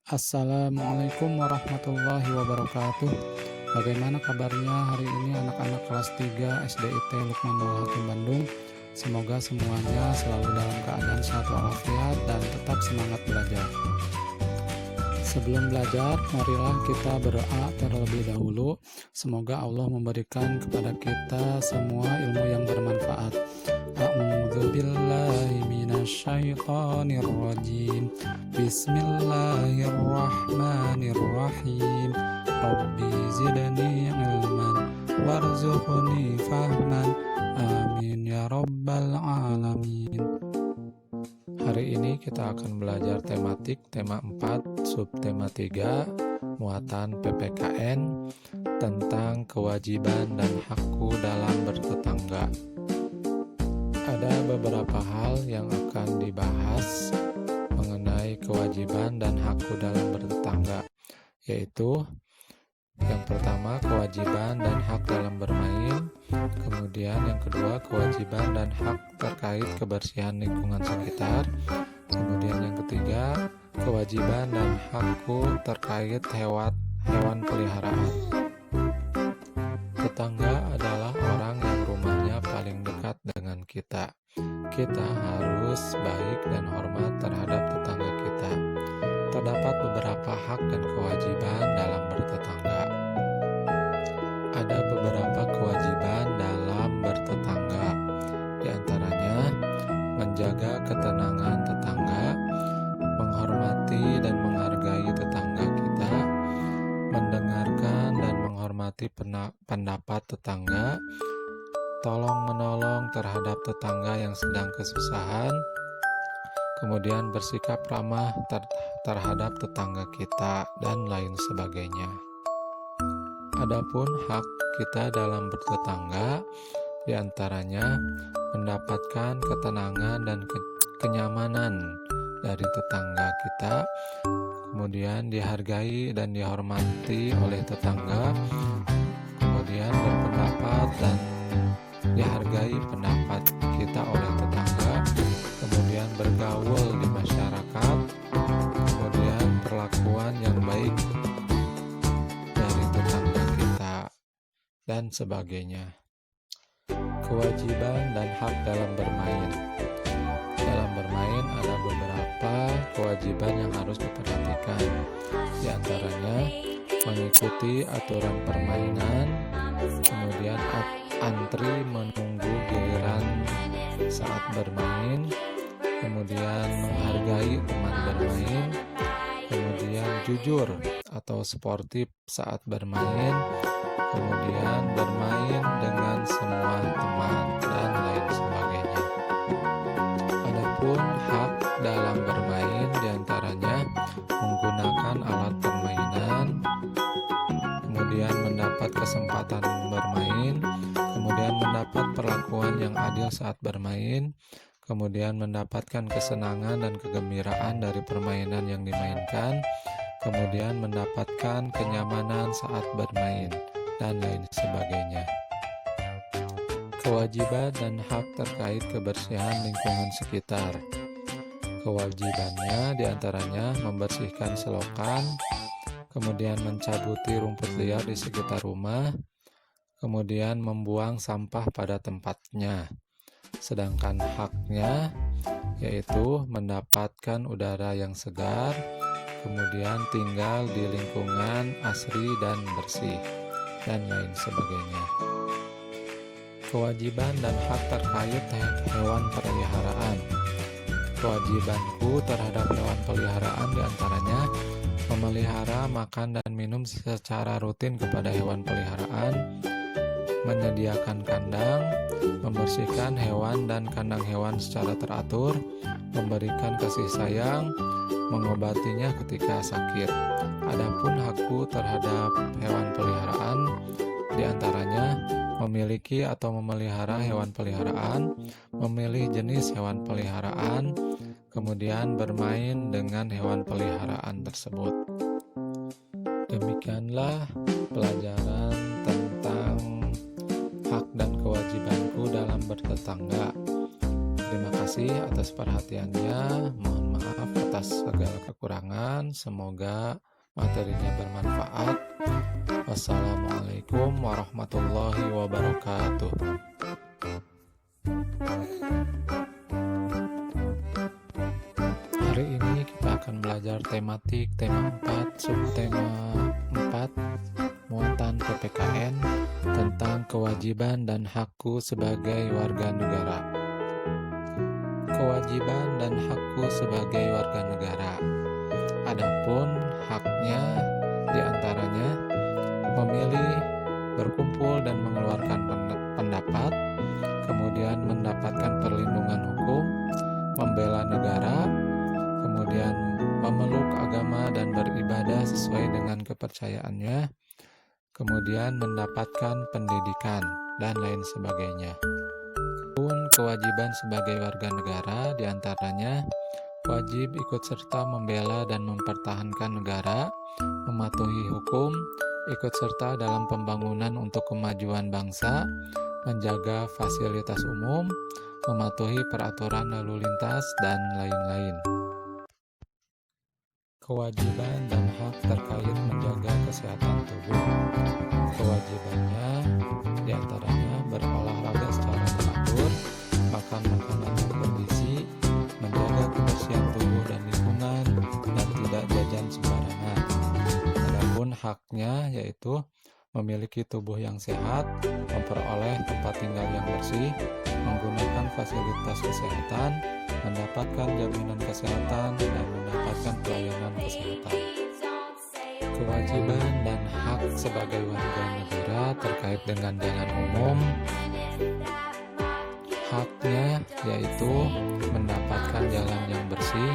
Assalamualaikum warahmatullahi wabarakatuh. Bagaimana kabarnya hari ini anak-anak kelas 3 SDIT Lukman Nur Hakim Bandung? Semoga semuanya selalu dalam keadaan sehat walafiat dan tetap semangat belajar. Sebelum belajar, marilah kita berdoa terlebih dahulu. Semoga Allah memberikan kepada kita semua ilmu yang bermanfaat. A'udzubillahi minasyaitonirrajim. Bismillahirrahmanirrahim. Rabbi zidni ilman warzuqni fahman. Amin ya rabbal alamin. Hari ini kita akan belajar tematik tema 4, subtema 3, muatan PPKN tentang kewajiban dan hakku dalam bertetangga. Ada beberapa hal yang akan dibahas mengenai kewajiban dan hakku dalam bertetangga, yaitu yang pertama kewajiban dan hak dalam bermain, kemudian yang kedua kewajiban dan hak terkait kebersihan lingkungan sekitar, kemudian yang ketiga kewajiban dan hakku terkait hewan peliharaan. Tetangga adalah orang yang rumahnya paling dekat dengan kita. Kita harus baik dan hormat terhadap tetangga kita. Terdapat beberapa hak dan kewajiban dalam bertetangga. Ada beberapa kewajiban dalam bertetangga, di antaranya menjaga ketenangan tetangga, menghormati dan menghargai tetangga kita, mendengarkan dan menghormati pendapat tetangga, tolong-menolong terhadap tetangga yang sedang kesusahan, kemudian bersikap ramah terhadap tetangga kita, dan lain sebagainya. Adapun hak kita dalam bertetangga, diantaranya mendapatkan ketenangan dan kenyamanan dari tetangga kita, kemudian dihargai dan dihormati oleh tetangga, kemudian berpendapat dan dihargai pendapat kita oleh tetangga, kemudian bergaul di masyarakat, kemudian perlakuan yang baik dari tetangga kita, dan sebagainya. Kewajiban dan hak dalam bermain. Dalam bermain ada beberapa kewajiban yang harus diperhatikan. Di antaranya mengikuti aturan permainan, kemudian antri menunggu giliran saat bermain, kemudian menghargai teman bermain, kemudian jujur atau sportif saat bermain, kemudian bermain dengan semua teman, dan lain sebagainya. Adapun hak dalam bermain diantaranya menggunakan alat permainan, kemudian mendapat kesempatan bermain, kemudian mendapat perlakuan yang adil saat bermain, kemudian mendapatkan kesenangan dan kegembiraan dari permainan yang dimainkan, kemudian mendapatkan kenyamanan saat bermain, dan lain sebagainya. Kewajiban dan hak terkait kebersihan lingkungan sekitar. Kewajibannya diantaranya membersihkan selokan, kemudian mencabuti rumput liar di sekitar rumah, kemudian membuang sampah pada tempatnya. Sedangkan haknya yaitu mendapatkan udara yang segar, kemudian tinggal di lingkungan asri dan bersih, dan lain sebagainya. Kewajiban dan hak terkait hewan peliharaan. Kewajibanku terhadap hewan peliharaan diantaranya memelihara, makan, dan minum secara rutin kepada hewan peliharaan, menyediakan kandang, membersihkan hewan dan kandang hewan secara teratur, memberikan kasih sayang, mengobatinya ketika sakit. Adapun hakku terhadap hewan peliharaan diantaranya memiliki atau memelihara hewan peliharaan, memilih jenis hewan peliharaan, kemudian bermain dengan hewan peliharaan tersebut. Demikianlah pelajaran tentang hak dan kewajibanku dalam bertetangga. Terima kasih. kasih atas perhatiannya. Mohon maaf atas segala kekurangan. Semoga materinya bermanfaat. Wassalamualaikum warahmatullahi wabarakatuh. Hari ini kita akan belajar tematik tema 4, subtema 4, muatan PPKN tentang kewajiban dan hakku sebagai warga negara. Kewajiban dan hakku sebagai warga negara. Adapun haknya diantaranya memilih, berkumpul dan mengeluarkan pendapat, kemudian mendapatkan perlindungan hukum, membela negara, kemudian memeluk agama dan beribadah sesuai dengan kepercayaannya, kemudian mendapatkan pendidikan, dan lain sebagainya. Pun kewajiban sebagai warga negara diantaranya wajib ikut serta membela dan mempertahankan negara, mematuhi hukum, ikut serta dalam pembangunan untuk kemajuan bangsa, menjaga fasilitas umum, mematuhi peraturan lalu lintas, dan lain-lain. Kewajiban dan hak terkait menjaga kesehatan tubuh. Kewajibannya diantaranya berolahraga secara teratur, makan makanan yang bergizi, menjaga kebersihan tubuh dan lingkungan, dan tidak jajan sembarangan. Adapun haknya yaitu memiliki tubuh yang sehat, memperoleh tempat tinggal yang bersih, menggunakan fasilitas kesehatan, mendapatkan jaminan kesehatan, dan mendapatkan pelayanan kesehatan. Kewajiban dan hak sebagai warga negara terkait dengan jalan umum. Haknya yaitu mendapatkan jalan yang bersih,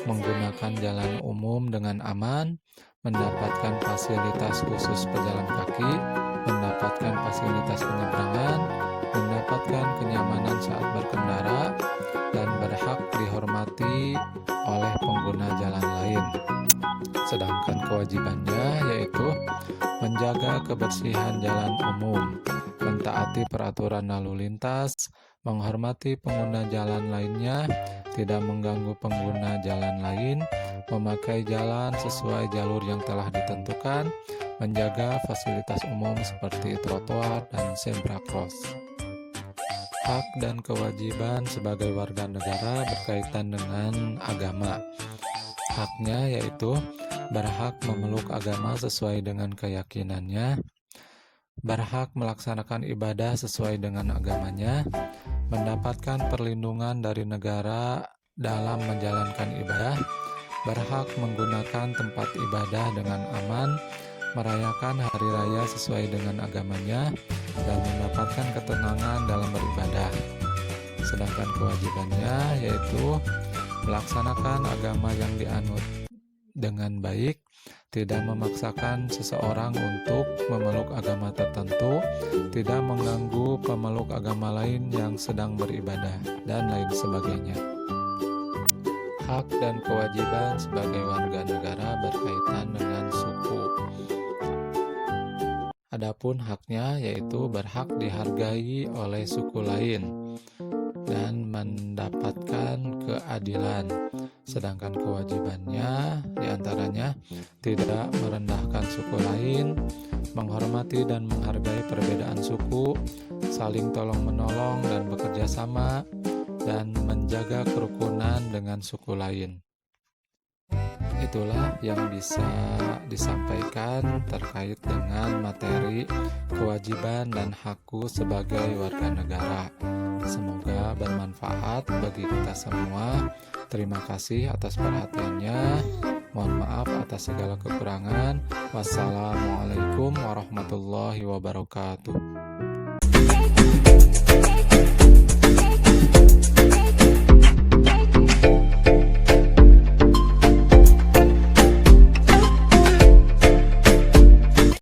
menggunakan jalan umum dengan aman, mendapatkan fasilitas khusus pejalan kaki, mendapatkan fasilitas penyeberangan, mendapatkan kenyamanan saat berkendara, dan berhak dihormati oleh pengguna jalan lain. Sedangkan kewajibannya yaitu menjaga kebersihan jalan umum, mentaati peraturan lalu lintas, menghormati pengguna jalan lainnya, tidak mengganggu pengguna jalan lain, memakai jalan sesuai jalur yang telah ditentukan, menjaga fasilitas umum seperti trotoar dan zebra cross. Hak dan kewajiban sebagai warga negara berkaitan dengan agama. Haknya yaitu berhak memeluk agama sesuai dengan keyakinannya, berhak melaksanakan ibadah sesuai dengan agamanya, mendapatkan perlindungan dari negara dalam menjalankan ibadah, berhak menggunakan tempat ibadah dengan aman, merayakan hari raya sesuai dengan agamanya, dan mendapatkan ketenangan dalam beribadah. Sedangkan kewajibannya yaitu melaksanakan agama yang dianut dengan baik, tidak memaksakan seseorang untuk memeluk agama tertentu, tidak mengganggu pemeluk agama lain yang sedang beribadah, dan lain sebagainya. Hak dan kewajiban sebagai warga negara berkaitan dengan suku. Adapun haknya yaitu berhak dihargai oleh suku lain dan mendapatkan keadilan. Sedangkan kewajibannya diantaranya tidak merendahkan suku lain, menghormati dan menghargai perbedaan suku, saling tolong-menolong dan bekerja sama, dan menjaga kerukunan dengan suku lain. Itulah yang bisa disampaikan terkait dengan materi kewajiban dan hakku sebagai warga negara. Semoga bermanfaat bagi kita semua. Terima kasih atas perhatiannya. Mohon maaf atas segala kekurangan. Wassalamualaikum warahmatullahi wabarakatuh.